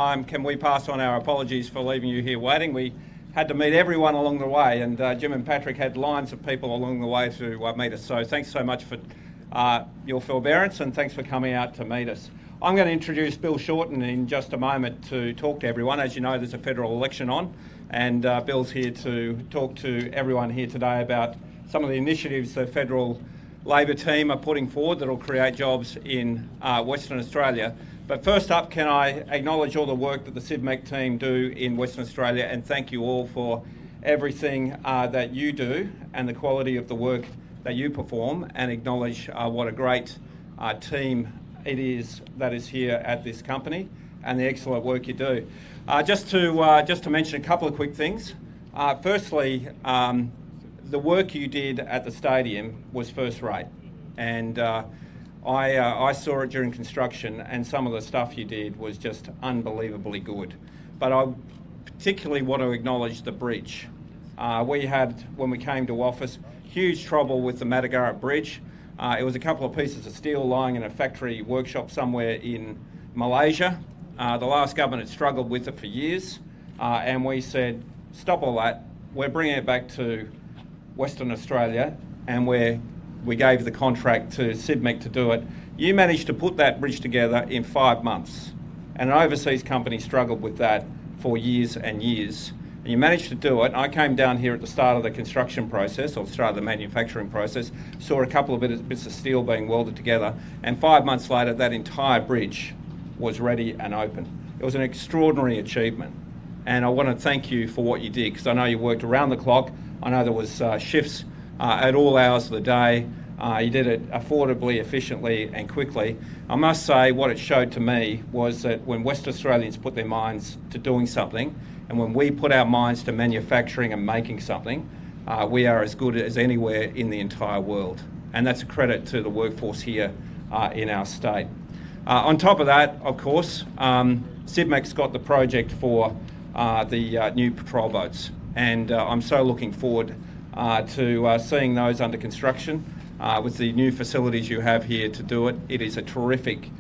Can we pass on our apologies for leaving you here waiting? We had to meet everyone along the way, and Jim and Patrick had lines of people along the way to meet us. So thanks so much for your forbearance, and thanks for coming out to meet us. I'm going to introduce Bill Shorten in just a moment to talk to everyone. As you know, there's a federal election on, and Bill's here to talk to everyone here today about some of the initiatives the federal Labor team are putting forward that will create jobs in Western Australia. But first up, can I acknowledge all the work that the CivMec team do in Western Australia, and thank you all for everything that you do and the quality of the work that you perform, and acknowledge what a great team it is that is here at this company and the excellent work you do. Just to mention a couple of quick things. Firstly, the work you did at the stadium was first rate, and I saw it during construction, and some of the stuff you did was just unbelievably good. But I particularly want to acknowledge the bridge. We had, when we came to office, huge trouble with the Matagara Bridge. It was a couple of pieces of steel lying in a factory workshop somewhere in Malaysia. The last government had struggled with it for years, and we said, stop all that. We're bringing it back to Western Australia, and we gave the contract to CivMec to do it. You managed to put that bridge together in 5 months, and an overseas company struggled with that for years and years. And you managed to do it. I came down here at the start of the construction process, or the start of the manufacturing process, saw a couple of bits of steel being welded together, and 5 months later that entire bridge was ready and open. It was an extraordinary achievement, and I want to thank you for what you did, because I know you worked around the clock. I know there was shifts at all hours of the day. You did it affordably, efficiently and quickly. I must say what it showed to me was that when West Australians put their minds to doing something, and when we put our minds to manufacturing and making something, we are as good as anywhere in the entire world. And that's a credit to the workforce here in our state. On top of that, of course, CivMec's got the project for the new patrol boats, and I'm so looking forward to seeing those under construction with the new facilities you have here to do it. It is a terrific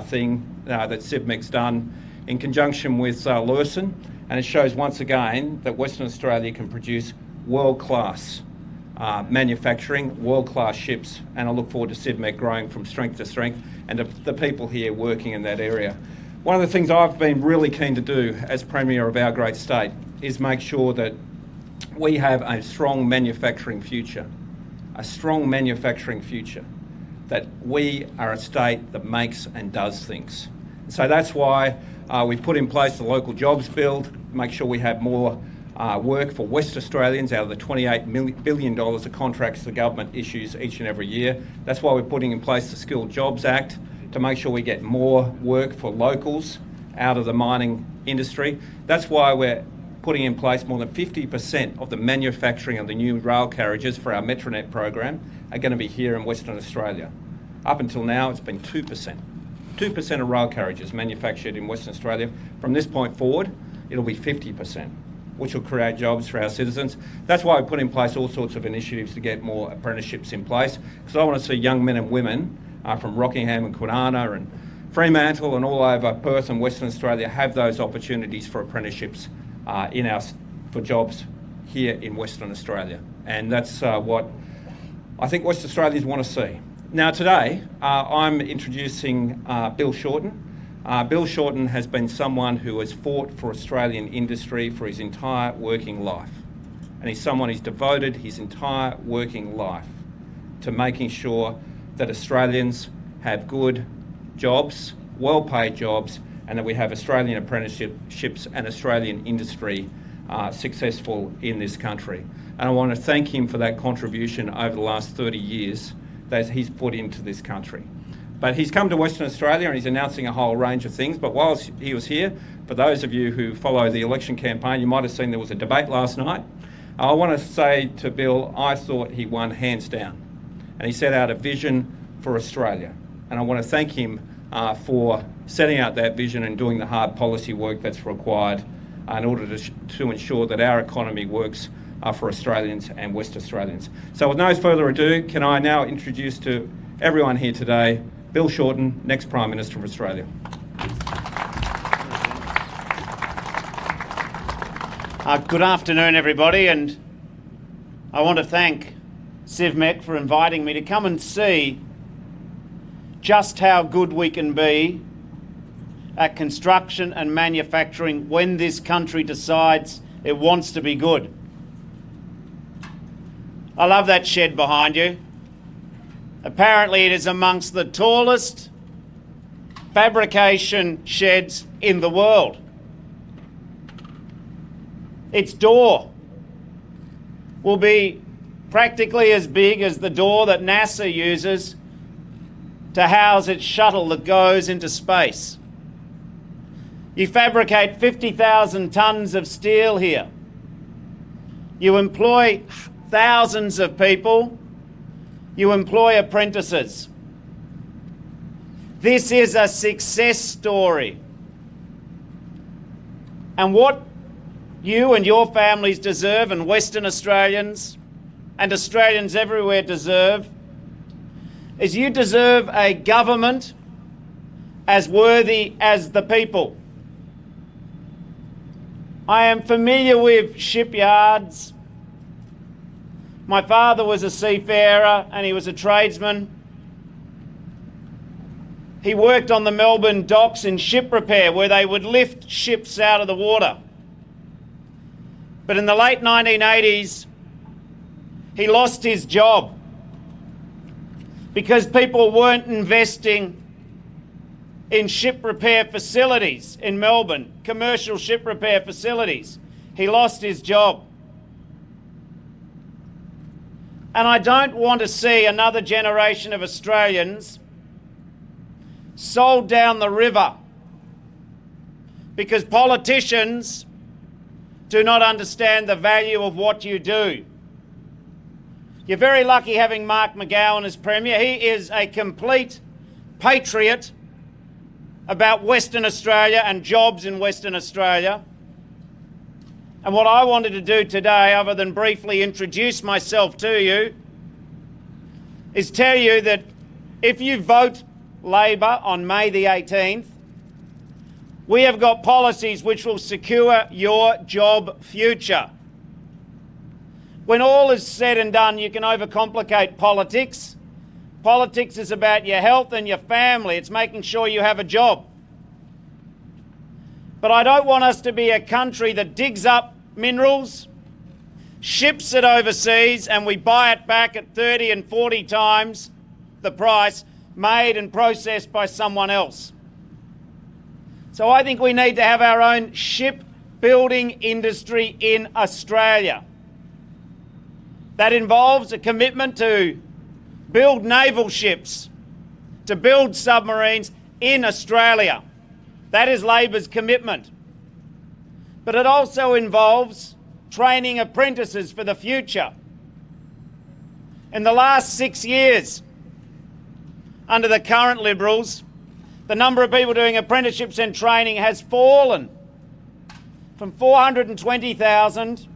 thing that CivMec's done in conjunction with Lursen, and it shows once again that Western Australia can produce world-class manufacturing, world-class ships, and I look forward to CivMec growing from strength to strength, and the people here working in that area. One of the things I've been really keen to do as Premier of our great state is make sure that we have a strong manufacturing future, that we are a state that makes and does things. So that's why we've put in place the local jobs bill, make sure we have more work for West Australians out of the $28 billion of contracts the government issues each and every year. That's why we're putting in place the Skilled Jobs Act to make sure we get more work for locals out of the mining industry. That's why we're putting in place more than 50% of the manufacturing of the new rail carriages for our Metronet program are going to be here in Western Australia. Up until now, it's been 2%. 2% of rail carriages manufactured in Western Australia. From this point forward, it'll be 50%, which will create jobs for our citizens. That's why we put in place all sorts of initiatives to get more apprenticeships in place, because I want to see young men and women from Rockingham and Kwinana and Fremantle and all over Perth and Western Australia have those opportunities for apprenticeships for jobs here in Western Australia. And that's what I think West Australians want to see. Now today, I'm introducing Bill Shorten. Bill Shorten has been someone who has fought for Australian industry for his entire working life. And he's someone who's devoted his entire working life to making sure that Australians have good jobs, well-paid jobs, and that we have Australian apprenticeships and Australian industry successful in this country. And I want to thank him for that contribution over the last 30 years that he's put into this country. But he's come to Western Australia and he's announcing a whole range of things. But whilst he was here, for those of you who follow the election campaign, you might have seen there was a debate last night. I want to say to Bill, I thought he won hands down. And he set out a vision for Australia. And I want to thank him for setting out that vision and doing the hard policy work that's required in order to ensure that our economy works for Australians and West Australians. So with no further ado, can I now introduce to everyone here today, Bill Shorten, next Prime Minister of Australia. Good afternoon, everybody, and I want to thank CivMec for inviting me to come and see just how good we can be at construction and manufacturing when this country decides it wants to be good. I love that shed behind you. Apparently it is amongst the tallest fabrication sheds in the world. Its door will be practically as big as the door that NASA uses to house its shuttle that goes into space. You fabricate 50,000 tonnes of steel here. You employ thousands of people. You employ apprentices. This is a success story. And what you and your families deserve, and Western Australians and Australians everywhere deserve, is you deserve a government as worthy as the people. I am familiar with shipyards. My father was a seafarer and he was a tradesman. He worked on the Melbourne docks in ship repair where they would lift ships out of the water. But in the late 1980s, he lost his job because people weren't investing in ship repair facilities in Melbourne, commercial ship repair facilities. He lost his job. And I don't want to see another generation of Australians sold down the river because politicians do not understand the value of what you do. You're very lucky having Mark McGowan as Premier. He is a complete patriot about Western Australia and jobs in Western Australia. And what I wanted to do today, other than briefly introduce myself to you, is tell you that if you vote Labor on May the 18th, we have got policies which will secure your job future. When all is said and done, you can overcomplicate politics. Politics is about your health and your family. It's making sure you have a job. But I don't want us to be a country that digs up minerals, ships it overseas, and we buy it back at 30 and 40 times the price, made and processed by someone else. So I think we need to have our own shipbuilding industry in Australia. That involves a commitment to build naval ships, to build submarines in Australia. That is Labor's commitment. But it also involves training apprentices for the future. In the last 6 years, under the current Liberals, the number of people doing apprenticeships and training has fallen from 420,000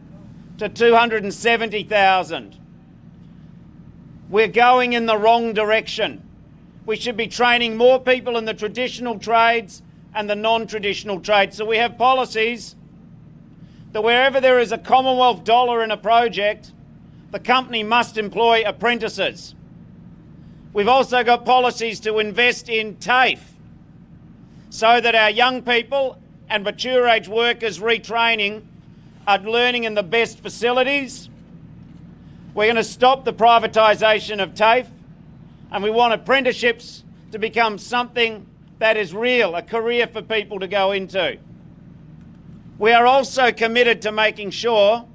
to 270,000. We're going in the wrong direction. We should be training more people in the traditional trades and the non-traditional trades. So we have policies that wherever there is a Commonwealth dollar in a project, the company must employ apprentices. We've also got policies to invest in TAFE so that our young people and mature age workers retraining are learning in the best facilities. We're going to stop the privatisation of TAFE, and we want apprenticeships to become something that is real, a career for people to go into. We are also committed to making sure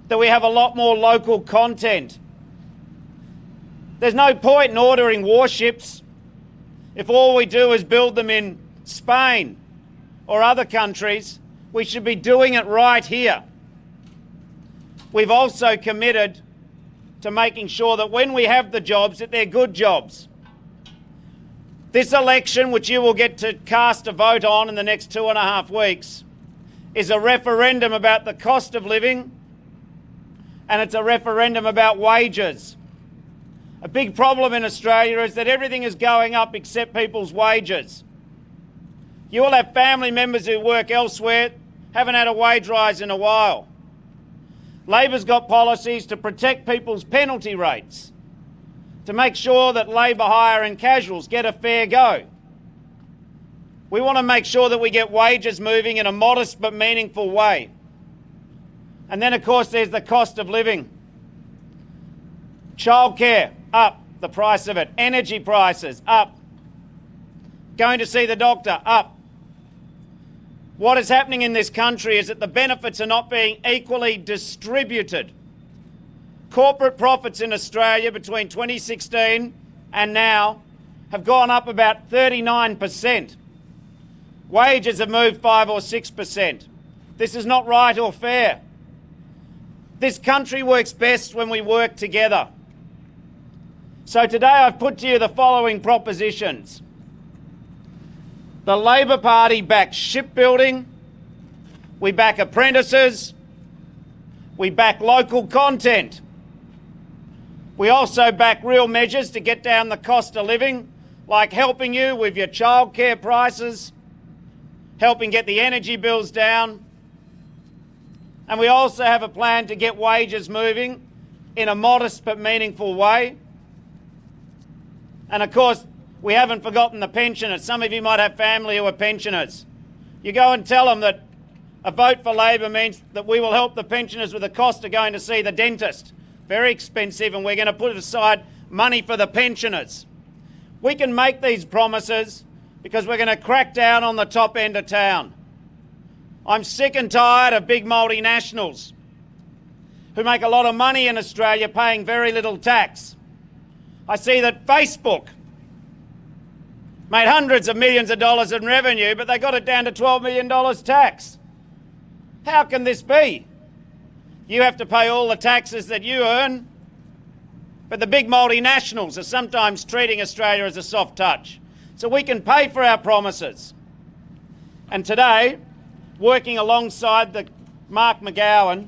that we have a lot more local content. There's no point in ordering warships if all we do is build them in Spain or other countries. We should be doing it right here. We've also committed to making sure that when we have the jobs, that they're good jobs. This election, which you will get to cast a vote on in the next 2.5 weeks, is a referendum about the cost of living, and it's a referendum about wages. A big problem in Australia is that everything is going up except people's wages. You will have family members who work elsewhere haven't had a wage rise in a while. Labor's got policies to protect people's penalty rates, to make sure that labour hire and casuals get a fair go. We want to make sure that we get wages moving in a modest but meaningful way. And then, of course, there's the cost of living. Childcare, up, the price of it. Energy prices, up. Going to see the doctor, up. What is happening in this country is that the benefits are not being equally distributed. Corporate profits in Australia between 2016 and now have gone up about 39%. Wages have moved 5 or 6%. This is not right or fair. This country works best when we work together. So today I've put to you the following propositions. The Labor Party backs shipbuilding, we back apprentices, we back local content. We also back real measures to get down the cost of living, like helping you with your childcare prices, helping get the energy bills down. And we also have a plan to get wages moving in a modest but meaningful way. And of course, we haven't forgotten the pensioners. Some of you might have family who are pensioners. You go and tell them that a vote for Labor means that we will help the pensioners with the cost of going to see the dentist. Very expensive, and we're going to put aside money for the pensioners. We can make these promises because we're going to crack down on the top end of town. I'm sick and tired of big multinationals who make a lot of money in Australia paying very little tax. I see that Facebook made hundreds of millions of dollars in revenue, but they got it down to $12 million tax. How can this be? You have to pay all the taxes that you earn, but the big multinationals are sometimes treating Australia as a soft touch. So we can pay for our promises. And today, working alongside the Mark McGowan,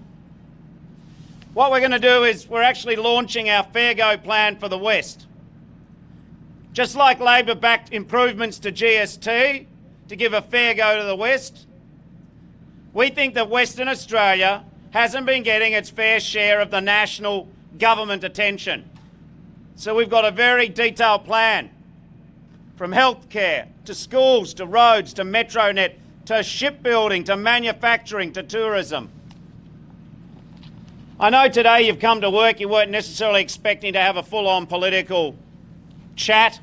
what we're going to do is we're actually launching our Fair Go plan for the West. Just like Labor backed improvements to GST to give a fair go to the West, we think that Western Australia hasn't been getting its fair share of the national government attention. So we've got a very detailed plan, from healthcare to schools to roads to Metronet to shipbuilding to manufacturing to tourism. I know today you've come to work, you weren't necessarily expecting to have a full-on political chat.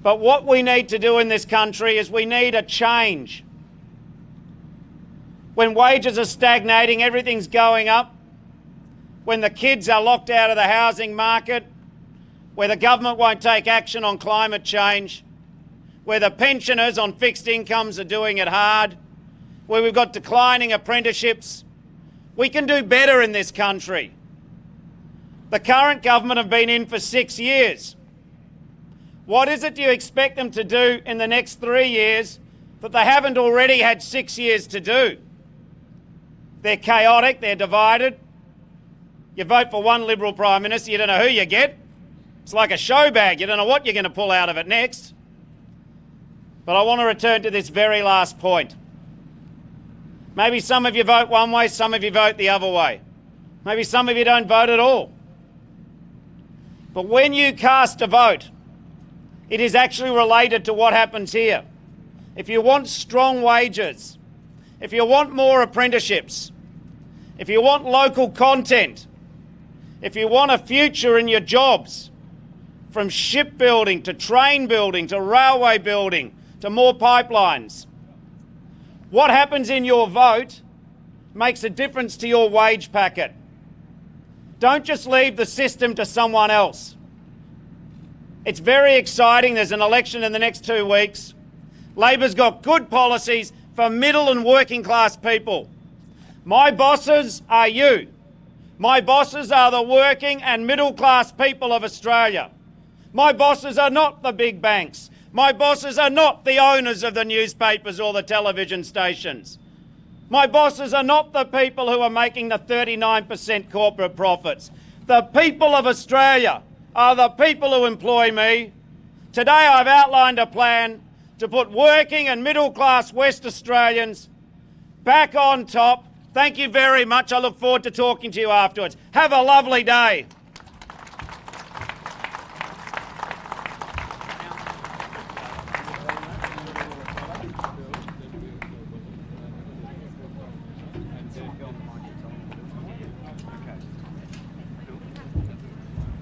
But what we need to do in this country is we need a change. When wages are stagnating, everything's going up. When the kids are locked out of the housing market, where the government won't take action on climate change, where the pensioners on fixed incomes are doing it hard, where we've got declining apprenticeships, we can do better in this country. The current government have been in for 6 years. What is it you expect them to do in the next 3 years that they haven't already had 6 years to do? They're chaotic, they're divided. You vote for one Liberal Prime Minister, you don't know who you get. It's like a show bag, you don't know what you're going to pull out of it next. But I want to return to this very last point. Maybe some of you vote one way, some of you vote the other way. Maybe some of you don't vote at all. But when you cast a vote, it is actually related to what happens here. If you want strong wages, if you want more apprenticeships, if you want local content, if you want a future in your jobs, from shipbuilding to train building to railway building to more pipelines, what happens in your vote makes a difference to your wage packet. Don't just leave the system to someone else. It's very exciting. There's an election in the next 2 weeks. Labor's got good policies for middle and working class people. My bosses are you. My bosses are the working and middle class people of Australia. My bosses are not the big banks. My bosses are not the owners of the newspapers or the television stations. My bosses are not the people who are making the 39% corporate profits. The people of Australia are the people who employ me. Today I've outlined a plan to put working and middle-class West Australians back on top. Thank you very much. I look forward to talking to you afterwards. Have a lovely day.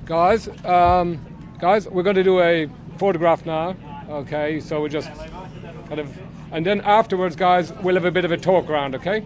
Guys, we're going to do a photograph now. Okay, so we just kind of, and then afterwards, guys, we'll have a bit of a talk round. Okay.